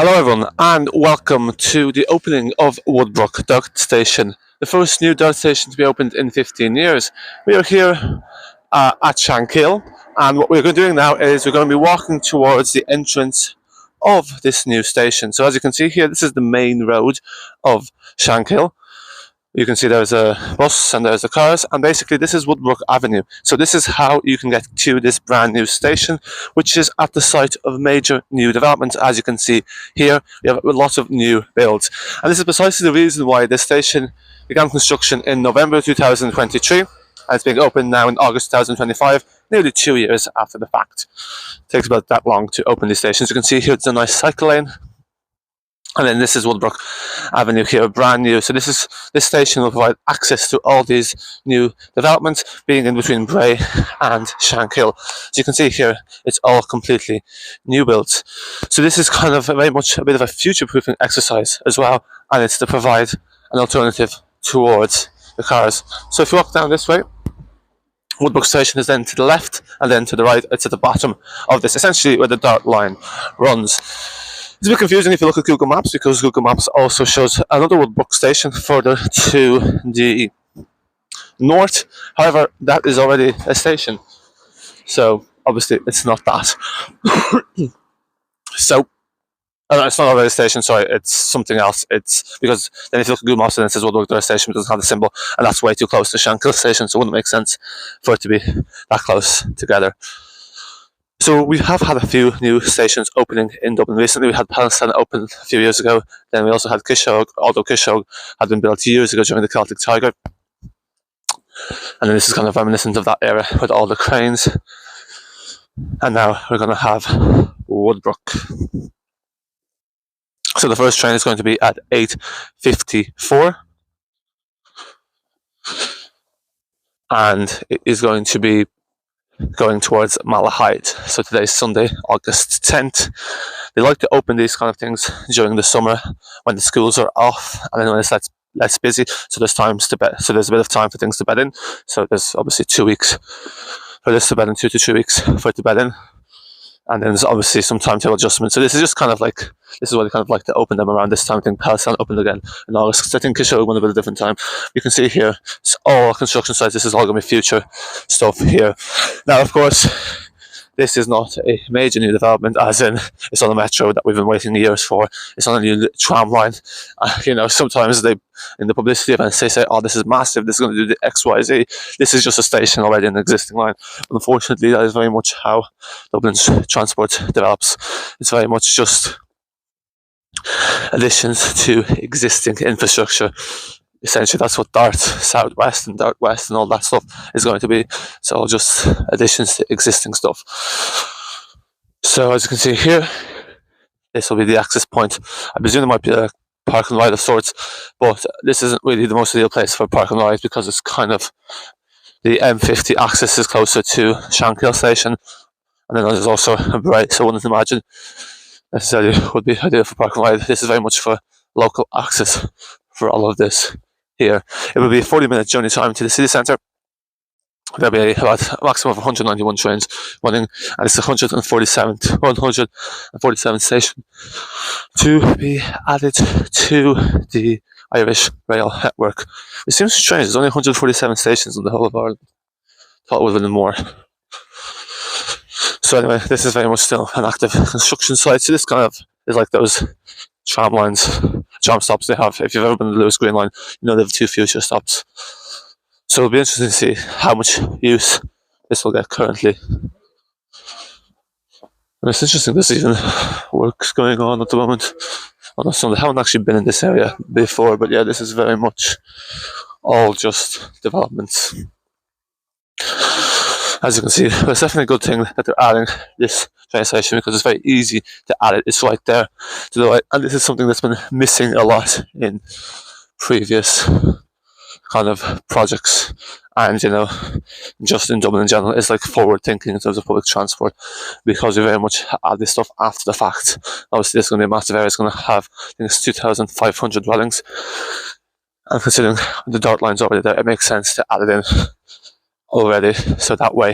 Hello everyone and welcome to the opening of Woodbrook Dart Station, the first new Dart station to be opened in 15 years. We are here at Shankill, and what we're doing now is we're going to be walking towards the entrance of this new station. So as you can see here, this is the main road of Shankill. You can see there's a bus and there's the cars, and basically this is Woodbrook Avenue. So this is how you can get to this brand new station, which is at the site of major new developments. As you can see here, we have lots of new builds. And this is precisely the reason why this station began construction in November 2023, and it's being opened now in August 2025, nearly 2 years after the fact. It takes about that long to open these stations. You can see here it's a nice cycle lane. And then this is Woodbrook Avenue here, brand new. So this station will provide access to all these new developments, being in between Bray and Shankill. So you can see here, it's all completely new builds. So this is kind of very much a bit of a future-proofing exercise as well, and it's to provide an alternative towards the cars. So if you walk down this way, Woodbrook Station is then to the left, and then to the right, it's at the bottom of this, essentially where the Dart line runs. It's a bit confusing if you look at Google Maps, because Google Maps also shows another Woodbrook station further to the north. However, that is already a station, so obviously it's not that. It's not already a station, sorry, it's something else. It's because then if you look at Google Maps and it says Woodbrook Dart Station, it doesn't have the symbol, and that's way too close to Shankill Station, so it wouldn't make sense for it to be that close together. So we have had a few new stations opening in Dublin recently. We had Palestine open a few years ago. Then we also had Kishog, although Kishog had been built years ago during the Celtic Tiger. And then this is kind of reminiscent of that era with all the cranes. And now we're going to have Woodbrook. So the first train is going to be at 8:54. And it is going to be going towards Malahide. So today's Sunday, August 10th. They like to open these kind of things during the summer when the schools are off, and then when it's less busy. So there's times to bed. So there's a bit of time for things to bed in. So there's obviously 2 weeks for this to bed in, 2 to 3 weeks for it to bed in. And then there's obviously some timetable adjustment. So this is just kind of like, this is what they kind of like to open them around this time. I think Palestine opened again in August, because I think Kishog went a bit of a different time. You can see here, it's all construction sites. This is all going to be future stuff here. Now, of course, this is not a major new development, as in it's on a metro that we've been waiting years for. It's on a new tram line. Sometimes they, in the publicity events, they say, oh, this is massive, this is going to do the X, Y, Z. This is just a station already in an existing line. But unfortunately, that is very much how Dublin's transport develops. It's very much just additions to existing infrastructure. Essentially, that's what Dart Southwest and Dart West and all that stuff is going to be. It's all just additions to existing stuff. So as you can see here, this will be the access point. I presume there might be a park and ride of sorts, but this isn't really the most ideal place for park and ride, because it's kind of, the M50 access is closer to Shankill Station, and then there's also a Bray, so I wouldn't imagine necessarily would be ideal for park and ride. This is very much for local access for all of this here. It will be a 40-minute journey time to the city centre. There'll be about a maximum of 191 trains running, and it's the 147th station to be added to the Irish rail network. It seems strange, there's only 147 stations in the whole of Ireland. Thought it would have been more. So anyway, this is very much still an active construction site. So this kind of is like those tram stops they have. If you've ever been to the Lewis Green Line, they have 2 future stops. So it'll be interesting to see how much use this will get currently. And it's interesting, there's even works going on at the moment. Although some haven't actually been in this area before, but yeah, this is very much all just developments. As you can see, it's definitely a good thing that they're adding this train station, because it's very easy to add it. It's right there to the right, and this is something that's been missing a lot in previous kind of projects, and just in Dublin in general, it's like forward thinking in terms of public transport, because we very much add this stuff after the fact. Obviously this is going to be a massive area. It's going to have, I think it's 2,500 dwellings, and considering the Dart line's already there, it makes sense to add it in already, so that way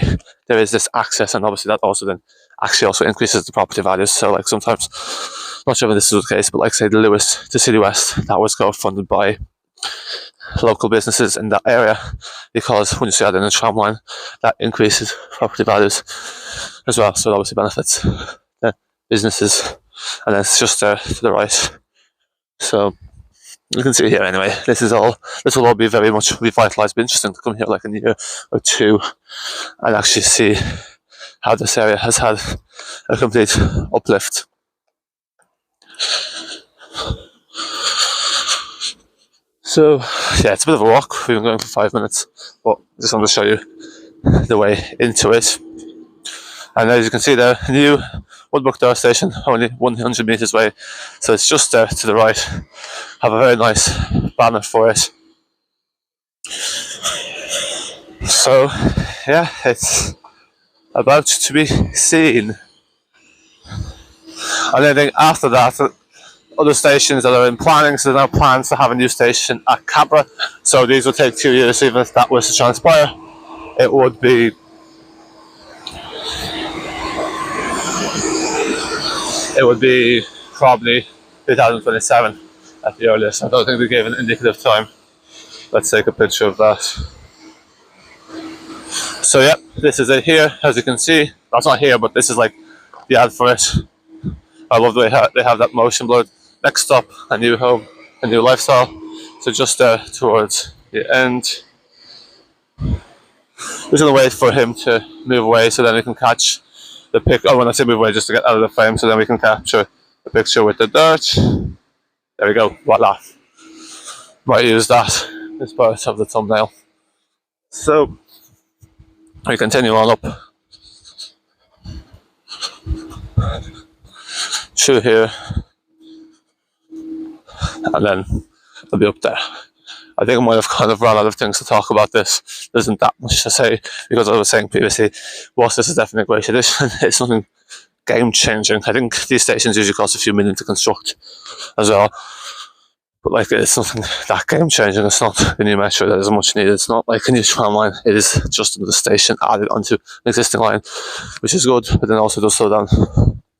there is this access, and obviously that also then actually also increases the property values. So like sometimes, not sure if this is the case, but like say the Lewis to City West, that was co-funded by local businesses in that area, because when you see that in a tram line, that increases property values as well. So it obviously benefits the businesses, and then it's just there to the right. So you can see here anyway. This will all be very much revitalised. Be interesting to come here like in a year or two and actually see how this area has had a complete uplift. So yeah, it's a bit of a walk. We've been going for 5 minutes, but I just want to show you the way into it. And as you can see there, new Woodbrook Dart Station, only 100 metres away. So it's just there to the right. Have a very nice banner for it. So yeah, it's about to be seen. And I think after that, other stations that are in planning, so there are now plans to have a new station at Cabra. So these will take 2 years, even if that was to transpire. It would be probably 2027 at the earliest. I don't think they gave an indicative time. Let's take a picture of that. So yeah, this is it here, as you can see. That's not here, but this is like the ad for it. I love the way they have that motion blur. Next stop, a new home, a new lifestyle. So just there towards the end. We're going to wait for him to move away so then we can catch the pic. Oh, when I say move away, just to get out of the frame, so then we can capture the picture with the dart. There we go, voila. Might use that as part of the thumbnail. So we continue on up through here, and then I'll be up there. I think I might have kind of run out of things to talk about this. There isn't that much to say, because I was saying previously, whilst this is definitely a great addition, it's something game changing. I think these stations usually cost a few million to construct as well, but like it's nothing that game changing. It's not a new metro that is much needed. It's not like a new tram line. It is just another station added onto an existing line, which is good, but then also does slow down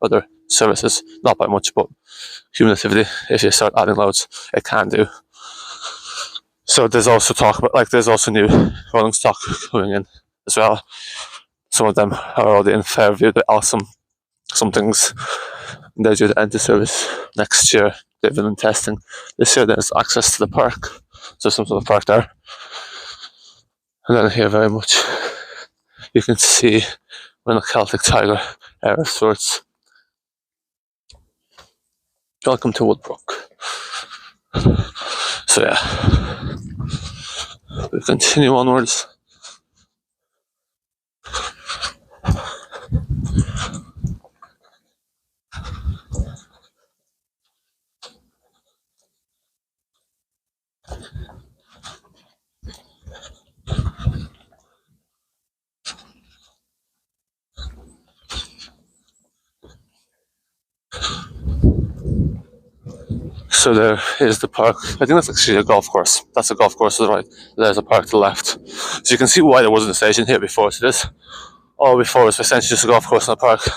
other services, not by much, but cumulatively, if you start adding loads, it can do. So there's also talk about, like, there's also new rolling stock going in as well. Some of them are already in Fairview. They're awesome. Some things they're due to enter service next year. They've been in testing. This year there's access to the park, so some sort of park there. And then here very much you can see we're in a Celtic Tiger era of sorts. Welcome to Woodbrook. So yeah, we continue onwards. So there is the park. I think that's actually a golf course. That's a golf course to the right. There's a park to the left. So you can see why there wasn't a station here before. So this all before was essentially just a golf course and a park.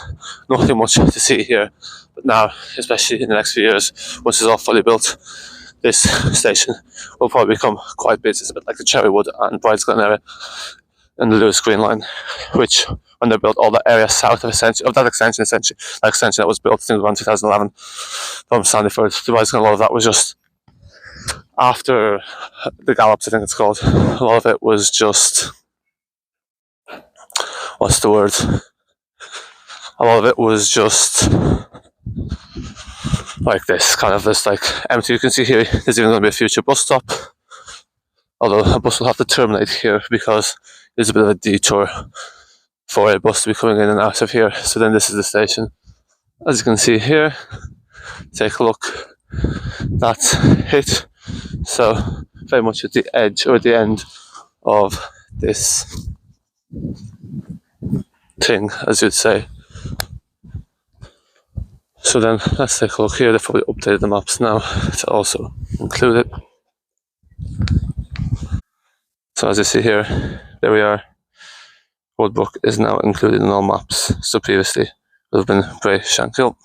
Nothing much to see here. But now, especially in the next few years, once it's all fully built, this station will probably become quite busy. It's a bit like the Cherrywood and Bridesglen area and the Lewis Green Line, which when they built all that area south of that extension, that was built I think around 2011 from Sandyford to Bridesglen, a lot of that was just after the Gallops, I think it's called. A lot of it was just, what's the word? A lot of it was just like this, kind of this like empty. You can see here there's even going to be a future bus stop, although a bus will have to terminate here because there's a bit of a detour for a bus to be coming in and out of here. So then this is the station. As you can see here, take a look, that's it. So very much at the edge or the end of this thing, as you'd say. So then let's take a look here. They've probably updated the maps now to also include it. So as you see here, there we are. Woodbrook is now included in all maps. So previously would have been Bray Shankill.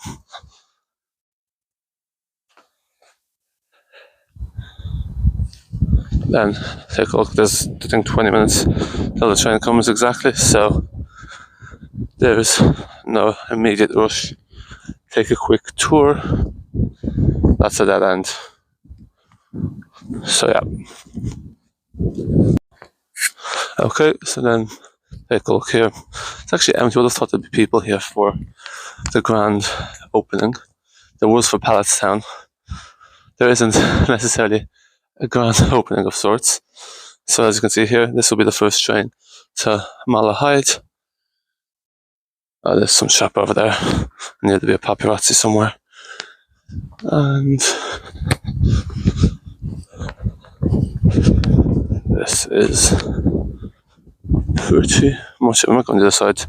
Then take a look. There's, I think, 20 minutes till the train comes exactly, so there's no immediate rush. Take a quick tour. That's a dead end. So yeah. Okay, so then take a look here. It's actually empty. I would have thought there'd be people here for the grand opening. There was for Palletstown. There isn't necessarily a grand opening of sorts. So as you can see here, this will be the first train to Malahide. There's some shop over there. Near to be a paparazzi somewhere. And this is pretty much it. I'm not going to the side.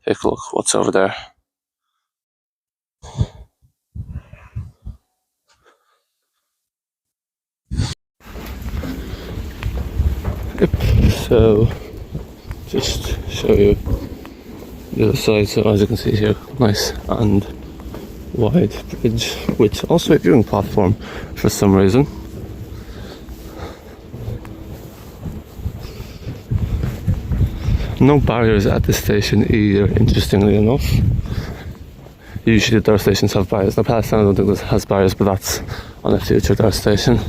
Take a look what's over there. Yep. So just show you the other side. So as you can see here, nice and wide bridge with also a viewing platform for some reason. No barriers at this station either, interestingly enough. Usually the Dart stations have barriers. Now Palestine I don't think this has barriers, but that's on a future Dart station.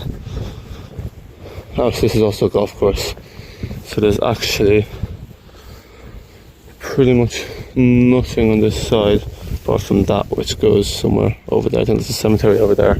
Actually, this is also a golf course. So there's actually pretty much nothing on this side apart from that which goes somewhere over there. I think there's a cemetery over there